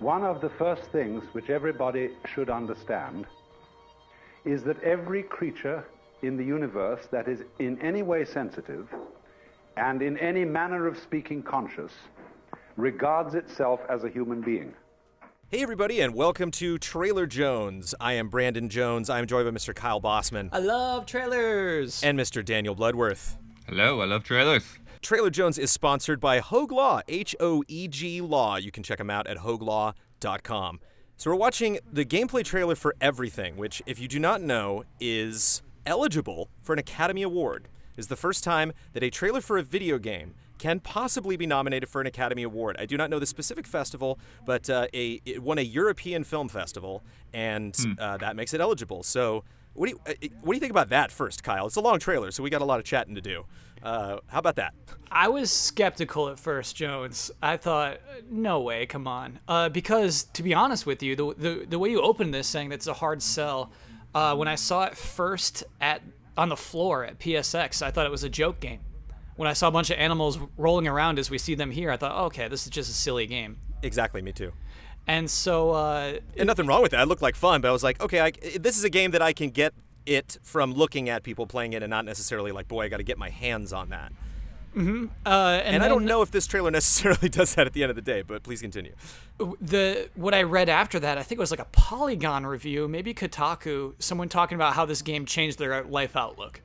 one of the first things which everybody should understand is that every creature in the universe that is in any way sensitive and in any manner of speaking conscious regards itself as a human being. Hey everybody, and welcome to Trailer Jones. I am Brandon Jones. I'm joined by Mr. Kyle Bossman. I love trailers. And Mr. Daniel Bloodworth. Hello, I love trailers. Trailer Jones is sponsored by Hoeg Law, H-O-E-G Law. You can check them out at hoeglaw.com. So we're watching the gameplay trailer for Everything, which, if you do not know, is eligible for an Academy Award. It's the first time that a trailer for a video game can possibly be nominated for an Academy Award. I do not know the specific festival, but it won a European Film Festival, and that makes it eligible. So what do you think about that first, Kyle? It's a long trailer, so we got a lot of chatting to do. How about that? I was skeptical at first, Jones. I thought, no way, come on. Because, to be honest with you, the way you opened this saying that's a hard sell, when I saw it first on the floor at PSX, I thought it was a joke game. When I saw a bunch of animals rolling around as we see them here, I thought, oh, okay, this is just a silly game. Exactly, me too. And so... and nothing wrong with that. It looked like fun, but I was like, okay, this is a game that I can get it from looking at people playing it and not necessarily like, boy, I got to get my hands on that. Mm-hmm. And I don't know if this trailer necessarily does that at the end of the day, but please continue. What I read after that, I think it was like a Polygon review, maybe Kotaku, someone talking about how this game changed their life outlook.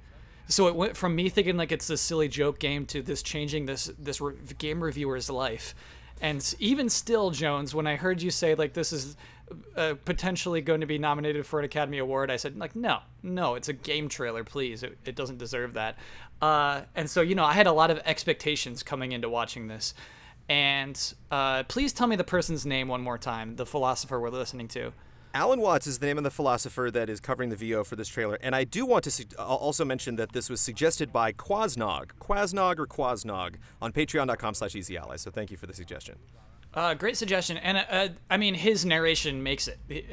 So it went from me thinking like it's a silly joke game to this changing this game reviewer's life. And even still, Jones, when I heard you say like this is potentially going to be nominated for an Academy Award, I said like no, it's a game trailer, please. It doesn't deserve that. And so I had a lot of expectations coming into watching this. And please tell me the person's name one more time, the philosopher we're listening to. Alan Watts is the name of the philosopher that is covering the VO for this trailer. And I do want to also mention that this was suggested by Quasnog on patreon.com/easyallies. So thank you for the suggestion. Great suggestion. And I mean, his narration makes it,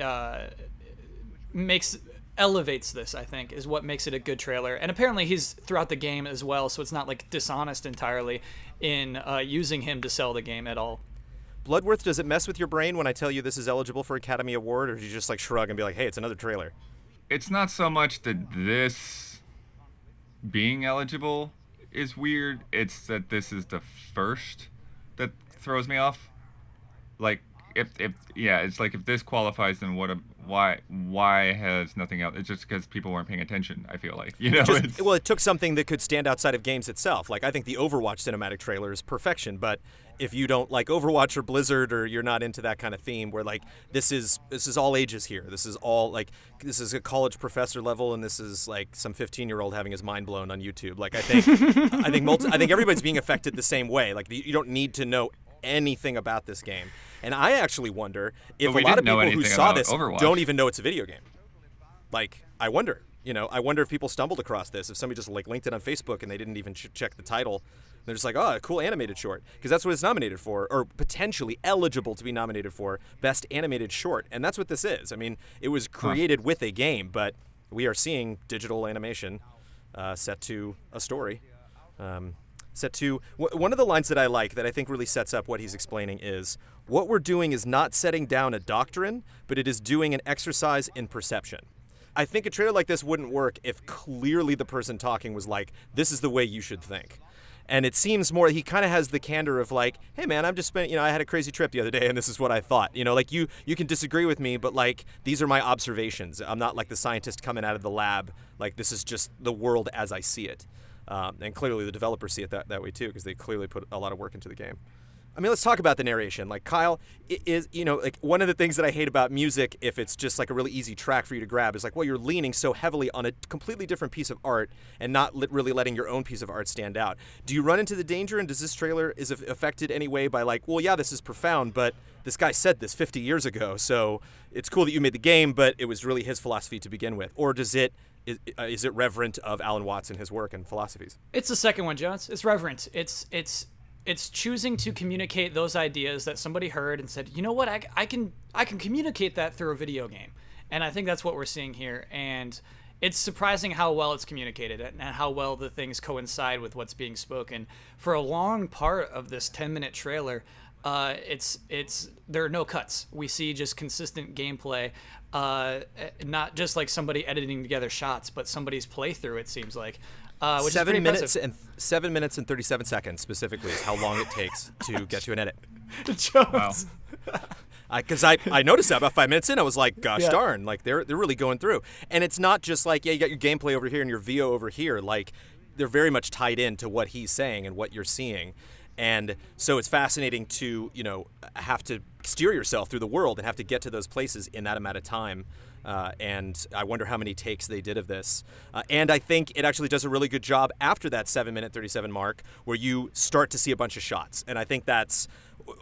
elevates this, I think, is what makes it a good trailer. And apparently he's throughout the game as well, so it's not like dishonest entirely in using him to sell the game at all. Bloodworth, does it mess with your brain when I tell you this is eligible for Academy Award, or do you just like shrug and be like, hey, it's another trailer? It's not so much that this being eligible is weird, it's that this is the first that throws me off. Like, it's like if this qualifies, then why has nothing else? It's just because people weren't paying attention, I feel like. Well, it took something that could stand outside of games itself. Like, I think the Overwatch cinematic trailer is perfection, but if you don't like Overwatch or Blizzard, or you're not into that kind of theme where like this is all ages here. This is all like, this is a college professor level, and this is like some 15-year-old having his mind blown on YouTube. Like I think everybody's being affected the same way. Like you don't need to know anything about this game. And I actually wonder if a lot of people who saw this don't even know it's a video game. Like, I wonder if people stumbled across this, if somebody just like linked it on Facebook and they didn't even check the title. They're just like, oh, a cool animated short, because that's what it's nominated for, or potentially eligible to be nominated for, Best Animated Short. And that's what this is. I mean, it was created with a game, but we are seeing digital animation set to a story. One of the lines that I like that I think really sets up what he's explaining is, what we're doing is not setting down a doctrine, but it is doing an exercise in perception. I think a trailer like this wouldn't work if clearly the person talking was like, this is the way you should think. And it seems more, he kind of has the candor of like, hey man, I'm just spending, I had a crazy trip the other day and this is what I thought. Like you can disagree with me, but like, these are my observations. I'm not like the scientist coming out of the lab. Like, this is just the world as I see it. And clearly the developers see it that way too, because they clearly put a lot of work into the game. I mean, let's talk about the narration. Like, Kyle, like one of the things that I hate about music, if it's just like a really easy track for you to grab, is like, well, you're leaning so heavily on a completely different piece of art and not really letting your own piece of art stand out. Do you run into the danger, and does this trailer is affected any way by like, well, yeah, this is profound, but this guy said this 50 years ago, so it's cool that you made the game, but it was really his philosophy to begin with? Or is it reverent of Alan Watts and his work and philosophies? It's the second one, Jones. It's reverent. It's choosing to communicate those ideas that somebody heard and said, you know what, I can communicate that through a video game. And I think that's what we're seeing here. And it's surprising how well it's communicated and how well the things coincide with what's being spoken. For a long part of this 10-minute trailer, there are no cuts. We see just consistent gameplay, not just like somebody editing together shots, but somebody's playthrough. It seems like. Which 7 is minutes and 7 minutes and 37 seconds specifically is how long it takes to get to an edit. Jones. Wow. Because I noticed that about 5 minutes in, I was like, gosh Yeah. darn, like they're really going through. And it's not just like, yeah, you got your gameplay over here and your VO over here. Like they're very much tied into what he's saying and what you're seeing. And so it's fascinating to, have to steer yourself through the world and have to get to those places in that amount of time. And I wonder how many takes they did of this. And I think it actually does a really good job after that 7-minute 37 mark where you start to see a bunch of shots. And I think that's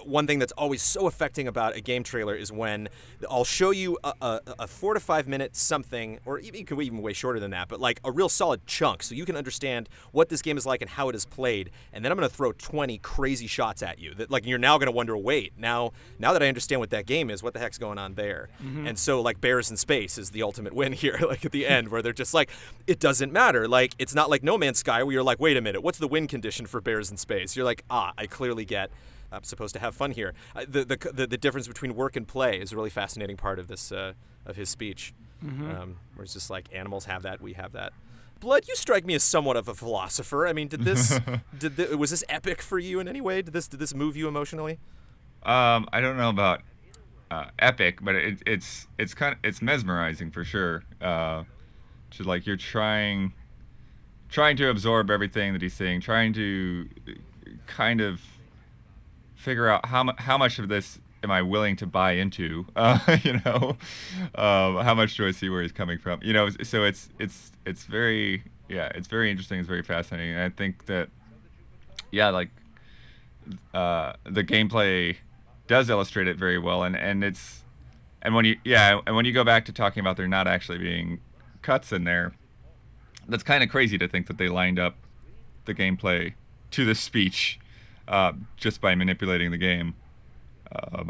one thing that's always so affecting about a game trailer is when I'll show you a 4 to 5 minute something, or it could be even way shorter than that, but like a real solid chunk so you can understand what this game is like and how it is played. And then I'm going to throw 20 crazy shots at you that like you're now going to wonder, wait, now that I understand what that game is, what the heck's going on there? Mm-hmm. And so like Bears in Space is the ultimate win here, like at the end where they're just like, it doesn't matter. Like it's not like No Man's Sky where you're like, wait a minute, what's the win condition for Bears in Space? You're like, I clearly get I'm supposed to have fun here. The difference between work and play is a really fascinating part of this of his speech, where it's just like animals have that, we have that. Blood, you strike me as somewhat of a philosopher. I mean, was this epic for you in any way? Did this move you emotionally? I don't know about epic, but it's mesmerizing for sure. Just like you're trying to absorb everything that he's saying, trying to kind of figure out how much of this am I willing to buy into, how much do I see where he's coming from, so it's very, it's very interesting, it's very fascinating, and I think that, the gameplay does illustrate it very well, and when you go back to talking about there not actually being cuts in there, that's kind of crazy to think that they lined up the gameplay to the speech just by manipulating the game.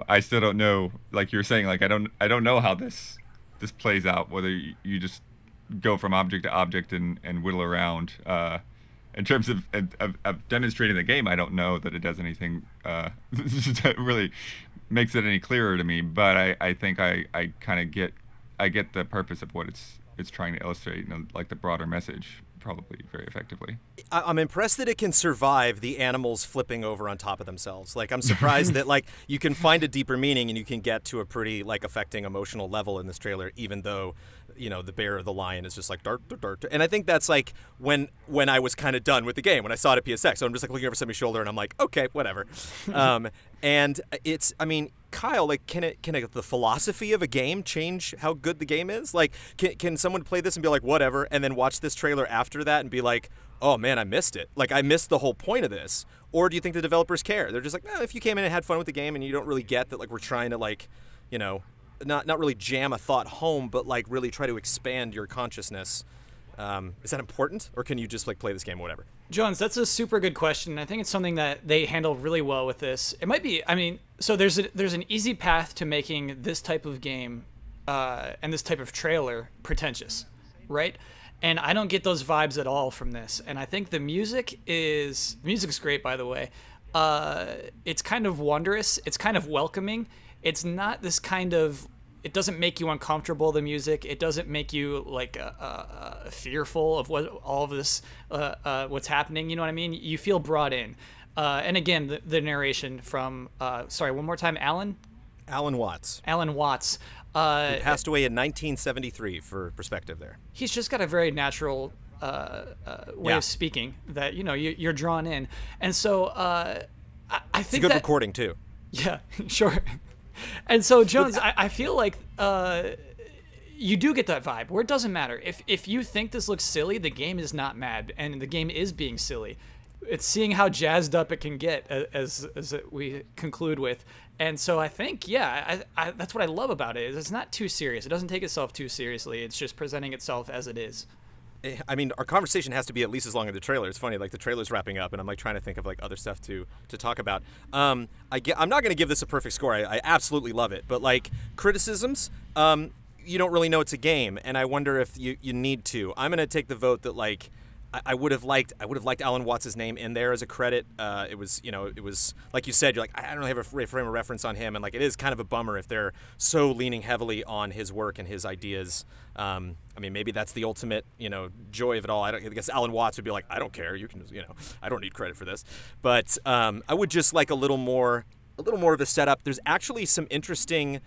I still don't know, like you were saying, like I don't know how this plays out, whether you just go from object to object and whittle around. In terms of demonstrating the game, I don't know that it does anything that really makes it any clearer to me, but I think I kind of get the purpose of what it's trying to illustrate, like the broader message, probably very effectively. I'm impressed that it can survive the animals flipping over on top of themselves. Like, I'm surprised that like you can find a deeper meaning and you can get to a pretty like affecting emotional level in this trailer, even though the bear or the lion is just like dart, dart, dart. And I think that's like when I was kind of done with the game when I saw it at PSX. So I'm just like looking over somebody's shoulder and I'm like, okay, whatever. And it's, I mean, Kyle, like, can the philosophy of a game change how good the game is? Like, can someone play this and be like, whatever, and then watch this trailer after that and be like, oh man, I missed it. Like, I missed the whole point of this. Or do you think the developers care? They're just like, if you came in and had fun with the game and you don't really get that, like, we're trying to, like, not really jam a thought home, but like really try to expand your consciousness. Is that important, or can you just like play this game or whatever? Jones, that's a super good question. I think it's something that they handle really well with this. It might be, I mean, so there's an easy path to making this type of game and this type of trailer pretentious, right? And I don't get those vibes at all from this. And I think the music's great, by the way. It's kind of wondrous. It's kind of welcoming. It's not this kind of, it doesn't make you uncomfortable, the music. It doesn't make you like fearful of what all of this, what's happening. You know what I mean? You feel brought in. And again, the narration from, sorry, one more time, Alan Watts. Alan Watts. He passed away in 1973 for perspective there. He's just got a very natural way of speaking that, you're drawn in. And so I think it's a good recording too. Yeah, sure. And so, Jones, I feel like you do get that vibe where it doesn't matter. If you think this looks silly, the game is not mad, and the game is being silly. It's seeing how jazzed up it can get, as we conclude with. And so I think, that's what I love about it. Is it's not too serious. It doesn't take itself too seriously. It's just presenting itself as it is. I mean, our conversation has to be at least as long as the trailer. It's funny, like the trailer's wrapping up, and I'm like trying to think of like other stuff to talk about. I'm not going to give this a perfect score. I absolutely love it, but like criticisms, you don't really know it's a game, and I wonder if you need to. I'm going to take the vote that like I would have liked Alan Watts' name in there as a credit. It was like you said, you're like, I don't have a frame of reference on him, and like it is kind of a bummer if they're so leaning heavily on his work and his ideas. I mean, maybe that's the ultimate, joy of it all. I guess Alan Watts would be like, I don't care. You can, I don't need credit for this. But I would just like a little more of a setup. There's actually some interesting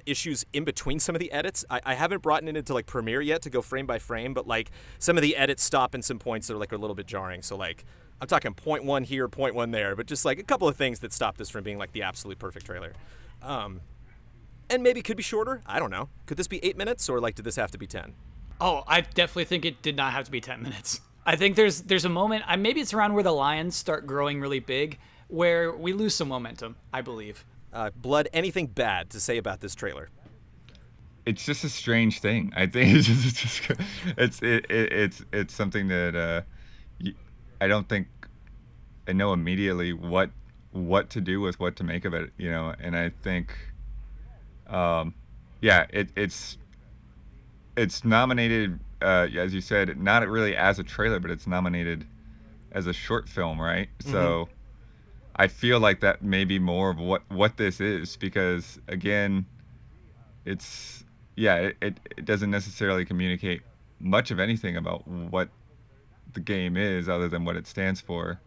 issues in between some of the edits. I haven't brought it into like Premiere yet to go frame by frame, but like some of the edits stop in some points that are like a little bit jarring. So like I'm talking 0.1 here, 0.1 there, but just like a couple of things that stop this from being like the absolute perfect trailer. And maybe it could be shorter. I don't know. Could this be 8 minutes, or like did this have to be 10? Oh, I definitely think it did not have to be 10 minutes. I think there's a moment, maybe it's around where the lions start growing really big, where we lose some momentum, I believe. Blood, anything bad to say about this trailer? It's just a strange thing. I think it's something that I don't think I know immediately what to do with, what to make of it, and I think it's nominated, as you said, not really as a trailer, but it's nominated as a short film, right? Mm-hmm. So I feel like that may be more of what this is, because again, it doesn't necessarily communicate much of anything about what the game is other than what it stands for.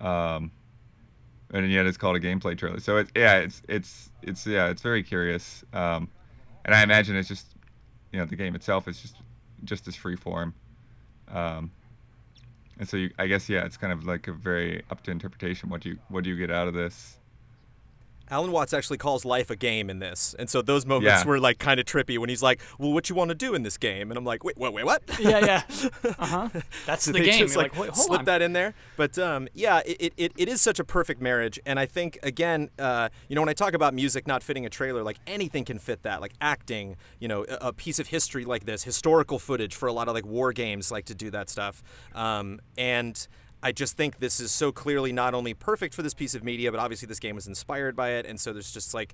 And yet it's called a gameplay trailer. So it's very curious. And I imagine it's just, the game itself is just as free form. And so I guess it's kind of like a very up to interpretation. What do you get out of this? Alan Watts actually calls life a game in this, and so those moments were like kind of trippy when he's like, "Well, what you want to do in this game?" And I'm like, "Wait, what?" Yeah. That's so the they game. Just, You're like, wait, hold slip on. that in there. But it is such a perfect marriage, and I think again, when I talk about music not fitting a trailer, like anything can fit that, like acting, a piece of history like this, historical footage for a lot of like war games like to do that stuff, and I just think this is so clearly not only perfect for this piece of media, but obviously this game was inspired by it. And so there's just like,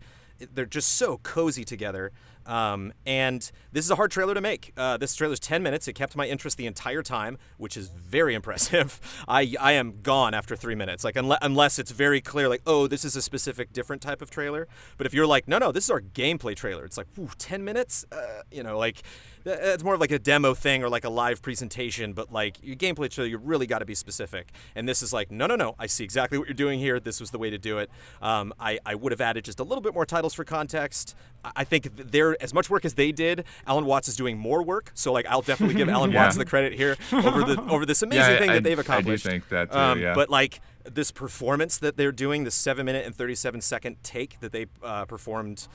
they're just so cozy together. And this is a hard trailer to make. This trailer's 10 minutes. It kept my interest the entire time, which is very impressive. I am gone after 3 minutes, like unless it's very clear, like, oh, this is a specific different type of trailer. But if you're like, no, this is our gameplay trailer, it's like, 10 minutes? Like, it's more of like a demo thing or like a live presentation, but like your gameplay trailer, you really got to be specific. And this is like, no, I see exactly what you're doing here. This was the way to do it. I would have added just a little bit more titles for context. I think they're as much work as they did. Alan Watts is doing more work, so like I'll definitely give Alan Watts the credit here over this amazing thing that they've accomplished. I do think that too. But like this performance that they're doing, the 7-minute and 37-second take that they performed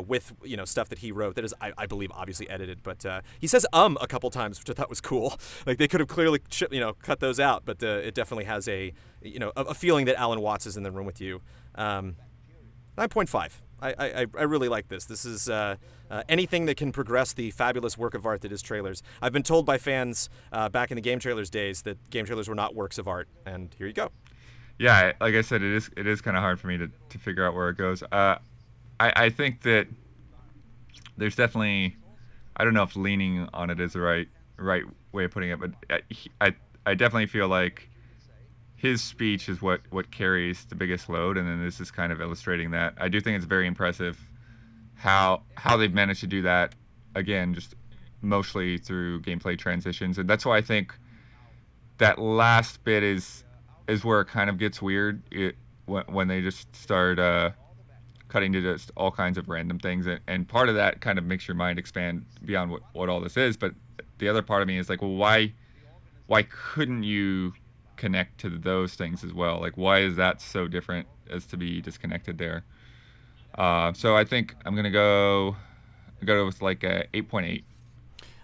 with stuff that he wrote, that is I believe obviously edited, but he says a couple times, which I thought was cool. Like they could have clearly cut those out, but it definitely has a feeling that Alan Watts is in the room with you. 9.5. I really like this. This is anything that can progress the fabulous work of art that is trailers. I've been told by fans back in the game trailers days that game trailers were not works of art, and here you go. Yeah, like I said, it is kind of hard for me to figure out where it goes. I think that there's definitely, I don't know if leaning on it is the right way of putting it, but I definitely feel like his speech is what carries the biggest load, and then this is kind of illustrating that. I do think it's very impressive how they've managed to do that, again, just mostly through gameplay transitions. And that's why I think that last bit is where it kind of gets weird, when they just start cutting to just all kinds of random things. And part of that kind of makes your mind expand beyond what all this is. But the other part of me is like, well, why couldn't you connect to those things as well? Like, why is that so different as to be disconnected there? So I think I'm gonna go with like a 8.8.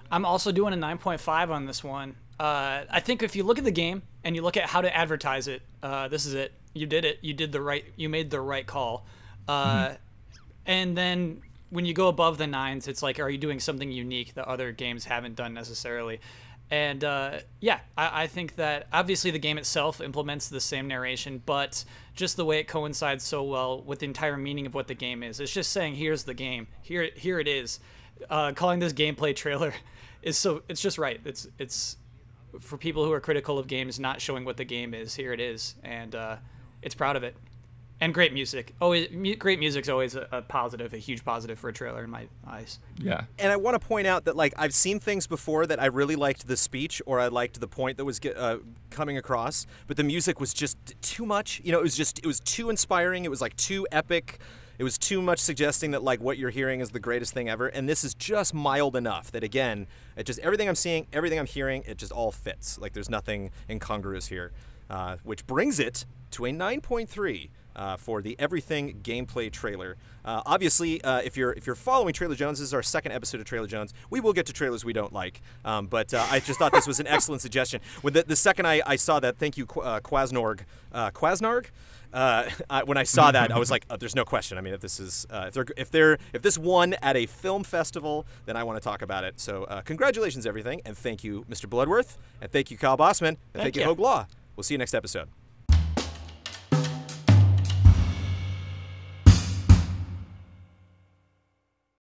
I'm also doing a 9.5 on this one. I think if you look at the game and you look at how to advertise it, this is it. You did it. You made the right call. And then when you go above the 9s, it's like, are you doing something unique that other games haven't done necessarily? And I think that obviously the game itself implements the same narration, but just the way it coincides so well with the entire meaning of what the game is. It's just saying, here's the game. Here it is. Calling this gameplay trailer it's just right. It's for people who are critical of games not showing what the game is, here it is, and it's proud of it. And great music. Great music's always a positive, a huge positive for a trailer in my eyes. Yeah. And I want to point out that, like, I've seen things before that I really liked the speech or I liked the point that was coming across, but the music was just too much. You know, it was too inspiring. It was, like, too epic. It was too much suggesting that, like, what you're hearing is the greatest thing ever. And this is just mild enough that, again, it just, everything I'm seeing, everything I'm hearing, it just all fits. Like, there's nothing incongruous here, which brings it to a 9.3. For the Everything gameplay trailer. Obviously, if you're following Trailer Jones, this is our second episode of Trailer Jones. We will get to trailers we don't like, but I just thought this was an excellent suggestion. When the second I saw that, thank you, Quasnorg. When I saw that, I was like, there's no question. I mean, if this is if this won at a film festival, then I want to talk about it. So congratulations, Everything, and thank you, Mr. Bloodworth, and thank you, Kyle Bossman, and thank you, Hogue Law. We'll see you next episode.